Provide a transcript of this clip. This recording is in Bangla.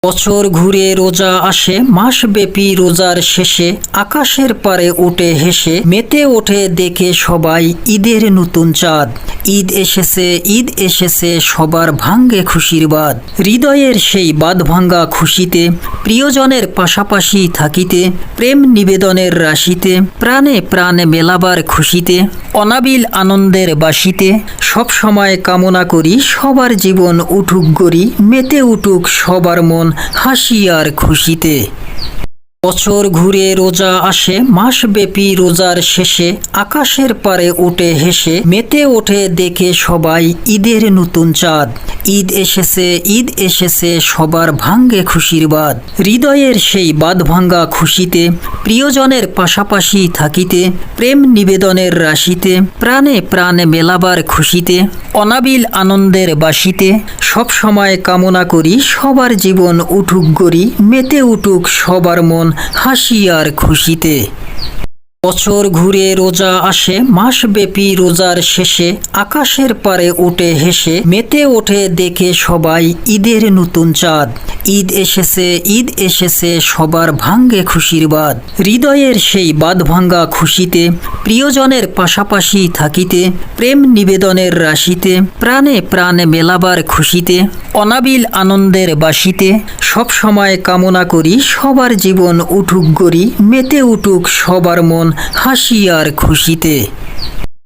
বছর ঘুরে রোজা আসে, মাসব্যাপী রোজার শেষে আকাশের পারে উঠে হেসে মেতে ওঠে দেখে সবাই ঈদের নতুন চাঁদ। ঈদ এসেছে, ঈদ এসেছে, সবার ভাঙ্গে খুশির বাঁধ। হৃদয়ের সেই বাঁধ ভাঙ্গা খুশিতে প্রিয়জনের পাশাপাশি থাকিতে, প্রেম নিবেদনের রাশিতে, প্রাণে প্রাণে মেলাবার খুশিতে, অনাবিল আনন্দের বাসিতে সব সময় কামনা করি সবার জীবন উঠুক গড়ি, মেতে উঠুক সবার মন হাসি আর খুশিতে। বছর ঘুরে রোজা আসে, মাসব্যাপী রোজার শেষে আকাশের পারে উঠে হেসে মেতে ওঠে দেখে সবাই ঈদের নতুন চাঁদ। ঈদ এসেছে, ঈদ এসেছে, সবার ভাঙ্গে খুশির বাঁধ। হৃদয়ের সেই বাঁধ ভাঙ্গা খুশিতে প্রিয়জনের পাশাপাশি থাকিতে, প্রেম নিবেদনের রাশিতে, প্রাণে প্রাণে মেলাবার খুশিতে, অনাবিল আনন্দের বাসিতে সব সময় কামনা করি সবার জীবন উঠুক গড়ি, মেতে উঠুক সবার মন হাসি আর খুশিতে। বছর ঘুরে রোজা আসে, মাসব্যাপী রোজার শেষে আকাশের পারে উঠে হেসে মেতে ওঠে দেখে সবাই ঈদের নতুন চাঁদ। ঈদ এসেছে, ঈদ এসেছে, সবার ভাঙ্গে খুশির বাঁধ। হৃদয়ের সেই বাঁধ ভাঙ্গা খুশিতে প্রিয়জনের পাশাপাশি থাকিতে, প্রেম নিবেদনের রাশিতে, প্রাণে প্রাণে মেলাবার খুশিতে, অনাবিল আনন্দের বাসিতে সব সময় কামনা করি সবার জীবন উঠুক গড়ি, মেতে উঠুক সবার মন হাসি আর খুশিতে।